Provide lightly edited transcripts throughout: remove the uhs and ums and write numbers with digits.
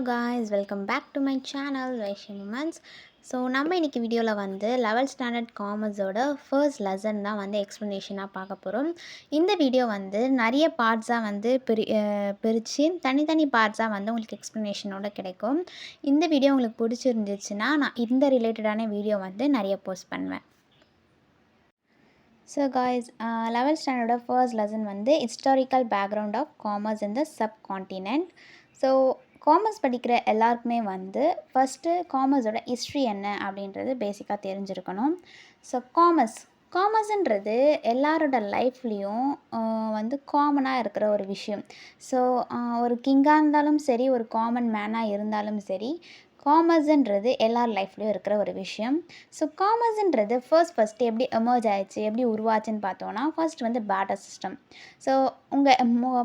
guys, welcome back to my channel Vaishya Moments. So நம்ம இன்றைக்கி வீடியோவில் வந்து 11th ஸ்டாண்டர்ட் காமர்ஸோட ஃபர்ஸ்ட் லெசன் தான் வந்து எக்ஸ்ப்ளனேஷனாக பார்க்க போகிறோம். இந்த வீடியோ வந்து நிறைய பார்ட்ஸாக வந்து பிரித்து தனித்தனி பார்ட்ஸாக வந்து உங்களுக்கு எக்ஸ்ப்ளனேஷனோட கிடைக்கும். இந்த வீடியோ உங்களுக்கு பிடிச்சிருந்துச்சுன்னா நான் இந்த ரிலேட்டடான வீடியோ வந்து நிறைய போஸ்ட் பண்ணுவேன். ஸோ காய்ஸ், 11th ஸ்டாண்டர்டோட ஃபர்ஸ்ட் லெசன் வந்து historical background of commerce in the subcontinent. So commerce படிக்கிற எல்லாருக்குமே வந்து ஃபஸ்ட்டு காமர்ஸோட ஹிஸ்ட்ரி என்ன அப்படின்றது பேசிக்காக தெரிஞ்சிருக்கணும். ஸோ காமர்ஸுன்றது எல்லாரோட லைஃப்லேயும் வந்து காமனாக இருக்கிற ஒரு விஷயம். ஸோ ஒரு கிங்காக இருந்தாலும் சரி, ஒரு காமன் மேனாக இருந்தாலும் சரி, காமர்ஸுன்றது எல்லார் லைஃப்லேயும் இருக்கிற ஒரு விஷயம். ஸோ காமர்ஸுன்றது ஃபர்ஸ்ட் எப்படி எமர்ஜ் ஆயிடுச்சு, எப்படி உருவாச்சுன்னு பார்த்தோன்னா, ஃபர்ஸ்ட் வந்து பேட்டர் சிஸ்டம். ஸோ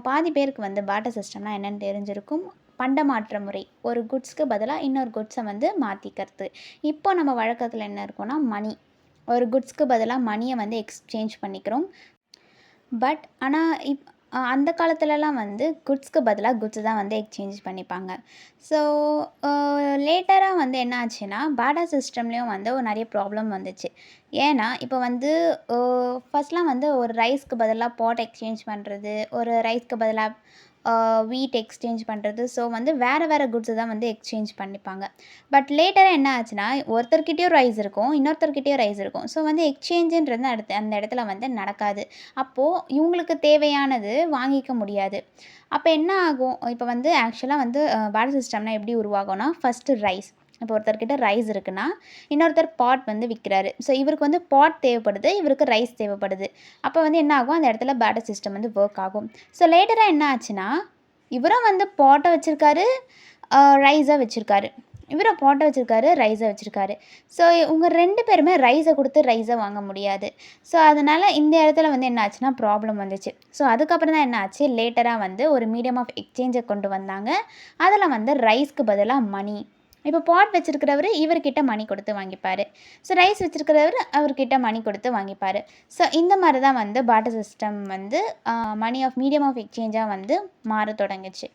பாதி பேருக்கு வந்து பேட்டர் சிஸ்டம்னா என்னென்னு தெரிஞ்சிருக்கும். பண்டமாற்ற முறை, ஒரு குட்ஸ்க்கு பதிலாக இன்னொரு குட்ஸை வந்து மாற்றிக்கிறது. இப்போ நம்ம வழக்கத்தில் என்ன இருக்குன்னா, மணி, ஒரு குட்ஸ்க்கு பதிலாக மணியை வந்து எக்ஸ்சேஞ்ச் பண்ணிக்கிறோம். பட் ஆனால் அந்த காலத்துலலாம் வந்து குட்ஸ்க்கு பதிலாக குட்ஸ் தான் வந்து எக்ஸ்சேஞ்ச் பண்ணிப்பாங்க. ஸோ லேட்டராக வந்து என்ன ஆச்சுன்னா, பேட்டர் சிஸ்டம்லேயும் வந்து நிறைய ப்ராப்ளம் வந்துச்சு. ஏன்னா இப்போ வந்து ஃபஸ்ட்லாம் வந்து ஒரு ரைஸ்க்கு பதிலாக பாட் எக்ஸ்சேஞ்ச் பண்ணுறது, ஒரு ரைஸ்க்கு பதிலாக வீட் எக்ஸ்சேஞ்ச் பண்ணுறது. ஸோ வந்து வேறு குட்ஸை தான் வந்து எக்ஸ்சேஞ்ச் பண்ணிப்பாங்க. பட் லேட்டராக என்ன ஆச்சுன்னா, ஒருத்தர்கிட்டயும் ரைஸ் இருக்கும், இன்னொருத்தர்கிட்டயும் ரைஸ் இருக்கும். ஸோ வந்து எக்ஸ்சேஞ்சுன்றது அந்த இடத்துல வந்து நடக்காது. அப்போது இவங்களுக்கு தேவையானது வாங்கிக்க முடியாது. அப்போ என்ன ஆகும், இப்போ வந்து ஆக்சுவலாக வந்து பேட்டர் சிஸ்டம்னா எப்படி உருவாகும்னா, ஃபஸ்ட்டு ரைஸ். இப்போ ஒருத்தர்கிட்ட ரைஸ் இருக்குன்னா, இன்னொருத்தர் பாட் வந்து விற்கிறாரு. ஸோ இவருக்கு வந்து பாட் தேவைப்படுது, இவருக்கு ரைஸ் தேவைப்படுது. அப்போ வந்து என்ன ஆகும், அந்த இடத்துல பேட்டர் சிஸ்டம் வந்து ஒர்க் ஆகும். ஸோ லேட்டராக என்ன ஆச்சுன்னா, இவரும் வந்து பாட்டை வச்சுருக்காரு, ரைஸை வச்சுருக்காரு. இவரும் பாட்டை வச்சுருக்காரு, ரைஸை வச்சுருக்காரு. ஸோ இவங்க 2 பேருமே ரைஸை கொடுத்து ரைஸை வாங்க முடியாது. ஸோ அதனால் இந்த இடத்துல வந்து என்ன ஆச்சுன்னா ப்ராப்ளம் வந்துச்சு. ஸோ அதுக்கப்புறம் தான் என்ன ஆச்சு, லேட்டராக வந்து ஒரு மீடியம் ஆஃப் எக்ஸ்சேஞ்சை கொண்டு வந்தாங்க. அதில் வந்து ரைஸ்க்கு பதிலாக மணி. இப்போ பாட் வச்சுருக்கிறவர் இவர்கிட்ட மணி கொடுத்து வாங்கிப்பார். ஸோ ரைஸ் வச்சுருக்கிறவர் அவர்கிட்ட மணி கொடுத்து வாங்கிப்பார். ஸோ இந்த மாதிரி தான் வந்து பேட்டர் சிஸ்டம் வந்து மீடியம் ஆஃப் எக்ஸ்சேஞ்சாக வந்து மாற தொடங்குச்சு.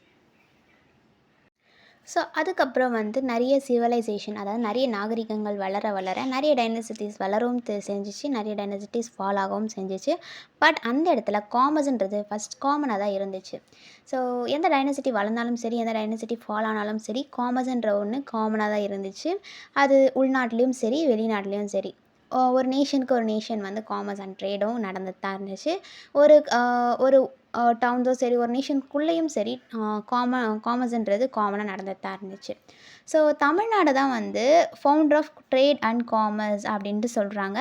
ஸோ அதுக்கப்புறம் வந்து நிறைய சிவிலைசேஷன், அதாவது நிறைய நாகரிகங்கள் வளர நிறைய டைனசிட்டிஸ் வளரவும் செஞ்சிச்சு, நிறைய டைனசிட்டிஸ் ஃபால் ஆகவும் செஞ்சிச்சு. பட் அந்த இடத்துல காமர்ஸ்ன்றது ஃபஸ்ட் காமனாக தான் இருந்துச்சு. ஸோ எந்த டைனசிட்டி வளர்ந்தாலும் சரி, எந்த டைனசிட்டி ஃபால் ஆனாலும் சரி, காமர்ஸ்ன்ற ஒன்று காமனாக தான் இருந்துச்சு. அது உள்நாட்டிலையும் சரி, வெளிநாட்டிலையும் சரி. ஒரு நேஷனுக்கு ஒரு நேஷன் வந்து காமர்ஸ் அண்ட் ட்ரேடும் நடந்துட்டு தான் இருந்துச்சு. ஒரு டவுன்ஸோ சரி, ஒரு நேஷனுக்குள்ளேயும் சரி, காமர்ஸ்ன்றது காமனாக நடந்துட்டு தான் இருந்துச்சு. ஸோ தமிழ்நாடு தான் வந்து founder of trade and commerce அப்படின்ட்டு சொல்கிறாங்க.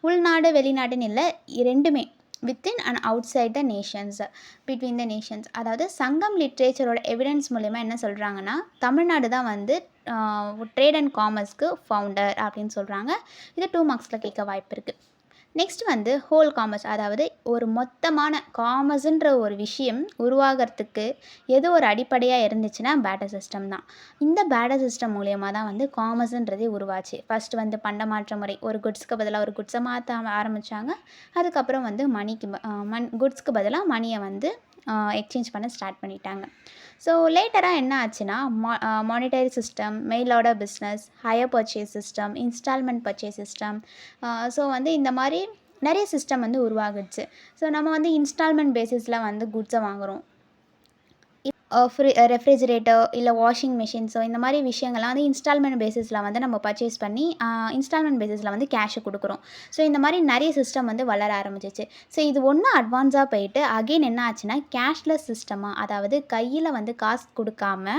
உள்நாடு வெளிநாடுன்னு இல்லை, ரெண்டுமே within and outside the nations, between the nations. அதாவது சங்கம் லிட்ரேச்சரோட எவிடன்ஸ் மூலயமா என்ன சொல்கிறாங்கன்னா, தமிழ்நாடு தான் வந்து ட்ரேட் அண்ட் காமர்ஸ்க்கு ஃபவுண்டர் அப்படின்னு சொல்கிறாங்க. இது 2 மார்க்ஸில் கேட்க வாய்ப்பு இருக்குது. நெக்ஸ்ட் வந்து ஹோல் காமர்ஸ், அதாவது ஒரு மொத்தமான காமர்ஸுன்ற ஒரு விஷயம் உருவாகிறதுக்கு எது ஒரு அடிப்படையாக இருந்துச்சுன்னா பேட்டர் சிஸ்டம் தான். இந்த பேட்டர் சிஸ்டம் மூலயமா தான் வந்து காமர்ஸுன்றதே உருவாச்சு. ஃபஸ்ட்டு வந்து பண்டமாற்ற முறை, ஒரு குட்ஸ்க்கு பதிலாக ஒரு குட்ஸை மாற்ற ஆரம்பித்தாங்க. அதுக்கப்புறம் வந்து குட்ஸ்க்கு பதிலாக மணியை வந்து எக்ஸ்சேஞ்ச் பண்ண ஸ்டார்ட் பண்ணிட்டாங்க. ஸோ லேட்டராக என்ன ஆச்சுன்னா, monetary system, mail order business, hire purchase system, installment purchase system. So வந்து இந்த மாதிரி நிறைய சிஸ்டம் வந்து உருவாகுச்சு. ஸோ நம்ம வந்து இன்ஸ்டால்மெண்ட் பேசிஸில் வந்து குட்ஸை வாங்குகிறோம். ரெஃப்ரிஜிரேட்டர் இல்லை வாஷிங் மிஷின்ஸோ இந்த மாதிரி விஷயங்கள்லாம் வந்து இன்ஸ்டால்மெண்ட் பேசிஸில் வந்து நம்ம பர்ச்சேஸ் பண்ணி இன்ஸ்டால்மெண்ட் பேசிஸில் வந்து கேஷை கொடுக்குறோம். ஸோ இந்த மாதிரி நிறைய சிஸ்டம் வந்து வளர ஆரம்பிச்சிச்சு. ஸோ இது ஒன்று அட்வான்ஸாக போயிட்டு அகெயின் என்ன ஆச்சுன்னா, கேஷ்லெஸ் சிஸ்டமாக, அதாவது கையில் வந்து காசு கொடுக்காம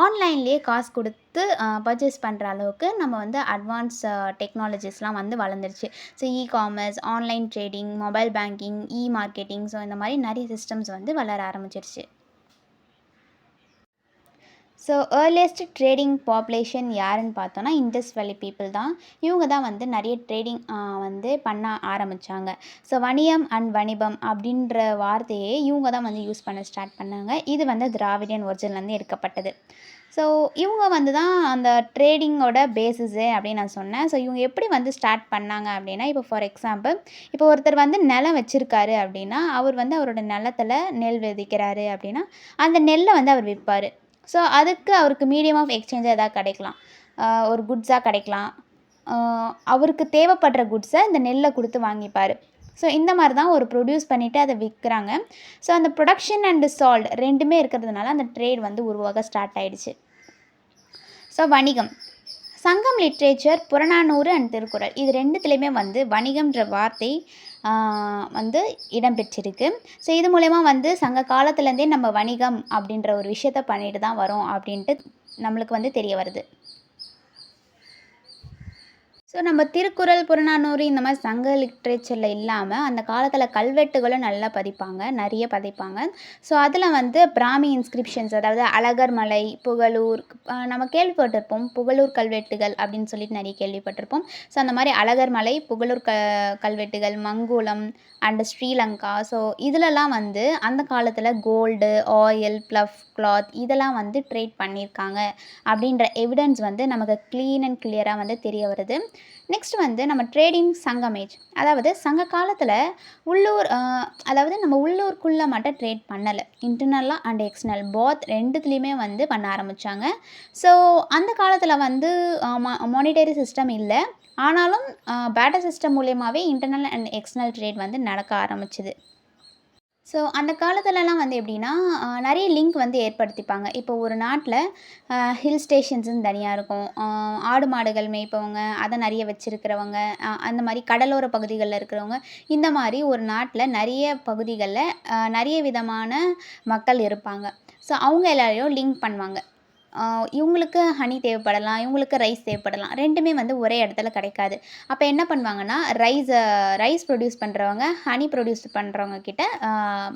ஆன்லைன்லேயே காசு கொடுத்து பர்ச்சேஸ் பண்ணுற அளவுக்கு நம்ம வந்து அட்வான்ஸ் டெக்னாலஜிஸ்லாம் வந்து வளர்ந்துருச்சு. So commerce, online trading, mobile banking, marketing, so இந்த மாதிரி நிறைய சிஸ்டம்ஸ் வந்து வளர ஆரம்பிச்சிருச்சு. ஸோ ஏர்லியஸ்ட் ட்ரேடிங் பாப்புலேஷன் யாருன்னு பார்த்தோன்னா, இண்டஸ் வேலி பீப்புள் தான். இவங்க தான் வந்து நிறைய ட்ரேடிங் வந்து பண்ண ஆரம்பித்தாங்க. ஸோ வணிகம் அண்ட் வணிபம் அப்படின்ற வார்த்தையே இவங்க தான் வந்து யூஸ் பண்ண ஸ்டார்ட் பண்ணாங்க. இது வந்து திராவிடியன் ஒரிஜின்லேருந்து எடுக்கப்பட்டது. ஸோ இவங்க வந்து தான் அந்த ட்ரேடிங்கோட பேசிஸு அப்படின்னு நான் சொன்னேன். ஸோ இவங்க எப்படி வந்து ஸ்டார்ட் பண்ணாங்க அப்படின்னா, இப்போ ஃபார் எக்ஸாம்பிள், இப்போ ஒருத்தர் வந்து நிலம் வச்சுருக்காரு அப்படின்னா, அவர் வந்து அவரோட நிலத்தில் நெல் விதைக்கிறாரு அப்படின்னா, அந்த நெல்லை வந்து அவர் விற்பார். ஸோ அதுக்கு அவருக்கு மீடியம் ஆஃப் எக்ஸ்சேஞ்சாக எதாவது கிடைக்கலாம். ஒரு குட்ஸாக கிடைக்கலாம். அவருக்கு தேவைப்படுற குட்ஸை இந்த நெல்லை கொடுத்து வாங்கிப்பார். ஸோ இந்த மாதிரி தான் ஒரு ப்ரொடியூஸ் பண்ணிவிட்டு அதை விற்கிறாங்க. ஸோ அந்த ப்ரொடக்ஷன் அண்டு சால்ட் ரெண்டுமே இருக்கிறதுனால அந்த ட்ரேட் வந்து உருவாக ஸ்டார்ட் ஆகிடுச்சு. ஸோ வணிகம், சங்கம் லிட்ரேச்சர், புறநானூறு அண்ட் திருக்குறள் இது ரெண்டுத்துலேயுமே வந்து வணிகம்ன்ற வார்த்தை வந்து இடம்பெற்றிருக்கு. ஸோ இது மூலயமா வந்து சங்க காலத்துலேருந்தே நம்ம வணிகம் அப்படின்ற ஒரு விஷயத்த பண்ணிட்டு தான் வரோம் அப்படின்ட்டு நம்மளுக்கு வந்து தெரிய வருது. ஸோ நம்ம திருக்குறள், புறநானூறு இந்த மாதிரி சங்க லிட்ரேச்சரில் இல்லாமல் அந்த காலத்தில் கல்வெட்டுகளும் நல்லா நிறைய பதிப்பாங்க. ஸோ அதில் வந்து பிராமி இன்ஸ்கிரிப்ஷன்ஸ், அதாவது அழகர் மலை, புகழூர், நம்ம கேள்விப்பட்டிருப்போம் புகழூர் கல்வெட்டுகள் அப்படின்னு சொல்லிட்டு நிறைய கேள்விப்பட்டிருப்போம். ஸோ அந்த மாதிரி அழகர் மலை, புகழூர் கல்வெட்டுகள், மங்குளம் அண்டு ஸ்ரீலங்கா, ஸோ இதிலலாம் வந்து அந்த காலத்தில் கோல்டு, ஆயில், ப்ளஃப், கிளாத் இதெல்லாம் வந்து ட்ரேட் பண்ணியிருக்காங்க அப்படின்ற எவிடன்ஸ் வந்து நமக்கு க்ளீன் அண்ட் கிளியராக வந்து தெரிய வருது. நெக்ஸ்ட் வந்து நம்ம ட்ரேடிங் சங்கமேஜ், அதாவது சங்க காலத்தில் உள்ளூர் அதாவது நம்ம உள்ளூருக்குள்ளே மட்டும் ட்ரேட் பண்ணலை, இன்டர்னலாக அண்ட் எக்ஸ்டர்னல் பாத் ரெண்டுத்துலேயுமே வந்து பண்ண ஆரம்பித்தாங்க. ஸோ அந்த காலத்தில் வந்து மானிட்டரி சிஸ்டம் இல்லை, ஆனாலும் பேட்டர் சிஸ்டம் மூலயமாவே இன்டர்னல் அண்ட் எக்ஸ்டர்னல் ட்ரேட் வந்து நடக்க ஆரம்பிச்சுது. ஸோ அந்த காலத்துலலாம் வந்து எப்படின்னா நிறைய லிங்க் வந்து ஏற்படுத்திப்பாங்க. இப்போ ஒரு நாட்டில் ஹில் ஸ்டேஷன்ஸுன்னு தனியாக இருக்கும். ஆடு மாடுகள் மேய்ப்பவங்க, அதை நிறைய வச்சுருக்கிறவங்க, அந்த மாதிரி கடலோர பகுதிகளில் இருக்கிறவங்க, இந்த மாதிரி ஒரு நாட்டில் நிறைய பகுதிகளில் நிறைய விதமான மக்கள் இருப்பாங்க. ஸோ அவங்க எல்லாரையும் லிங்க் பண்ணுவாங்க. இவங்களுக்கு ஹனி தேவைப்படலாம், இவங்களுக்கு ரைஸ் தேவைப்படலாம். ரெண்டுமே வந்து ஒரே இடத்துல கிடைக்காது. அப்போ என்ன பண்ணுவாங்கன்னா, ரைஸ் ப்ரொடியூஸ் பண்ணுறவங்க ஹனி ப்ரொடியூஸ் பண்ணுறவங்க கிட்ட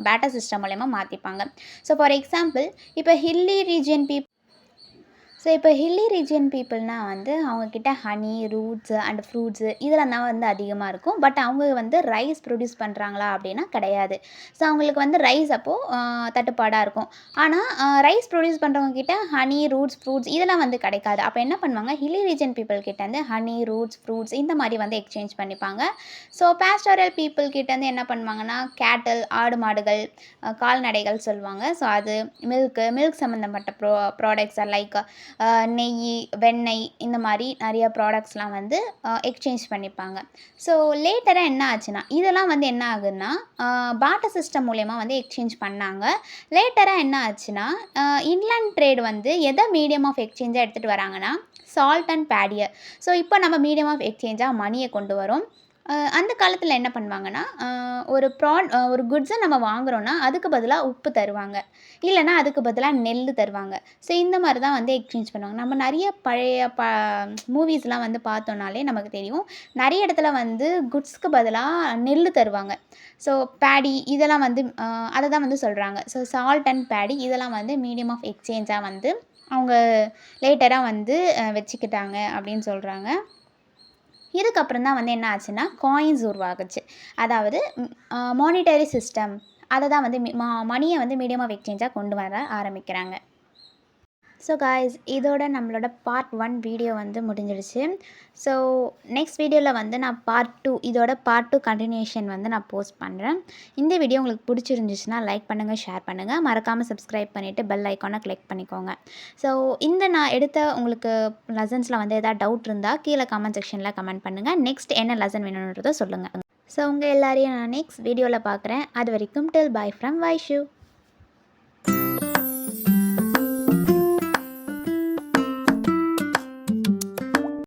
பேட்டர் சிஸ்டம் மூலயமா மாற்றிப்பாங்க. ஸோ ஃபார் எக்ஸாம்பிள், இப்போ ஹில்லி ரீஜியன் பீப்புள்னால் வந்து அவங்கக்கிட்ட ஹனி, ரூட்ஸு அண்ட் ஃப்ரூட்ஸு இதெல்லாம் தான் வந்து அதிகமாக இருக்கும். பட் அவங்க வந்து ரைஸ் ப்ரொடியூஸ் பண்ணுறாங்களா அப்படின்னா கிடையாது. ஸோ அவங்களுக்கு வந்து ரைஸ் அப்போது தட்டுப்பாடாக இருக்கும். ஆனால் ரைஸ் ப்ரொடியூஸ் பண்ணுறவங்க கிட்ட ஹனி, ரூட்ஸ், ஃப்ரூட்ஸ் இதெல்லாம் வந்து கிடைக்காது. அப்போ என்ன பண்ணுவாங்க, ஹில்லி ரீஜன் பீப்புள் கிட்டேருந்து ஹனி, ரூட்ஸ், ஃப்ரூட்ஸ் இந்த மாதிரி வந்து எக்ஸ்சேஞ்ச் பண்ணிப்பாங்க. ஸோ பாஸ்டோரல் பீப்புள் கிட்டேருந்து என்ன பண்ணுவாங்கன்னா, கேட்டல், ஆடு மாடுகள், கால்நடைகள் சொல்லுவாங்க. ஸோ அது மில்க் சம்மந்தப்பட்ட ப்ராடக்ட்ஸ் லைக் நெய், வெண்ணெய் இந்த மாதிரி நிறைய ப்ராடக்ட்ஸ்லாம் வந்து எக்ஸ்சேஞ்ச் பண்ணிப்பாங்க. ஸோ லேட்டராக என்ன ஆச்சுன்னா, இதெல்லாம் வந்து என்ன ஆகுதுன்னா பாட்டர் சிஸ்டம் மூலயமா வந்து எக்ஸ்சேஞ்ச் பண்ணாங்க. லேட்டராக என்ன ஆச்சுன்னா, இன்லேண்ட் ட்ரேட் வந்து எதை மீடியம் ஆஃப் எக்ஸ்சேஞ்சாக எடுத்துகிட்டு வராங்கன்னா, சால்ட் அண்ட் பேடியை. ஸோ இப்போ நம்ம மீடியம் ஆஃப் எக்ஸ்சேஞ்சாக மணியை கொண்டு வரோம். அந்த காலத்தில் என்ன பண்ணுவாங்கன்னா, ஒரு குட்ஸை நம்ம வாங்குகிறோன்னா அதுக்கு பதிலாக உப்பு தருவாங்க, இல்லைனா அதுக்கு பதிலாக நெல் தருவாங்க. ஸோ இந்த மாதிரி தான் வந்து எக்ஸ்சேஞ்ச் பண்ணுவாங்க. நம்ம நிறைய பழைய மூவிஸ்லாம் வந்து பார்த்தோன்னாலே நமக்கு தெரியும், நிறைய இடத்துல வந்து குட்ஸ்க்கு பதிலாக நெல் தருவாங்க. ஸோ பேடி இதெல்லாம் வந்து அதை தான் வந்து சொல்கிறாங்க. ஸோ சால்ட் அண்ட் பேடி இதெல்லாம் வந்து மீடியம் ஆஃப் எக்ஸ்சேஞ்சாக வந்து அவங்க லேட்டராக வந்து வச்சுக்கிட்டாங்க அப்படின்னு சொல்கிறாங்க. இதுக்கப்புறம் தான் வந்து என்ன ஆச்சுன்னா, காயின்ஸ் உருவாகுச்சு. அதாவது மானிட்டரி சிஸ்டம் அதை தான் வந்து மணியை வந்து மீடியம் ஆஃப் எக்ஸ்சேஞ்சாக கொண்டு வர ஆரம்பிக்கிறாங்க. ஸோ காய்ஸ், இதோட நம்மளோட பார்ட் 1 வீடியோ வந்து முடிஞ்சிடுச்சு. ஸோ நெக்ஸ்ட் வீடியோவில் வந்து நான் இதோட பார்ட் 2 கண்டினியூஷன் வந்து நான் போஸ்ட் பண்ணுறேன். இந்த வீடியோ உங்களுக்கு பிடிச்சிருந்துச்சுன்னா லைக் பண்ணுங்கள், ஷேர் பண்ணுங்கள், மறக்காமல் சப்ஸ்கிரைப் பண்ணிவிட்டு பெல் ஐக்கானை கிளிக் பண்ணிக்கோங்க. ஸோ நான் எடுத்த உங்களுக்கு லெசன்ஸில் வந்து எதாவது டவுட் இருந்தால் கீழே கமெண்ட் செக்ஷனில் கமெண்ட் பண்ணுங்கள். நெக்ஸ்ட் என்ன லெசன் வேணுன்றதை சொல்லுங்கள். ஸோ உங்கள் எல்லாரையும் நான் நெக்ஸ்ட் வீடியோவில் பார்க்குறேன். அது வரைக்கும் டில் பை ஃப்ரம் வைஷு.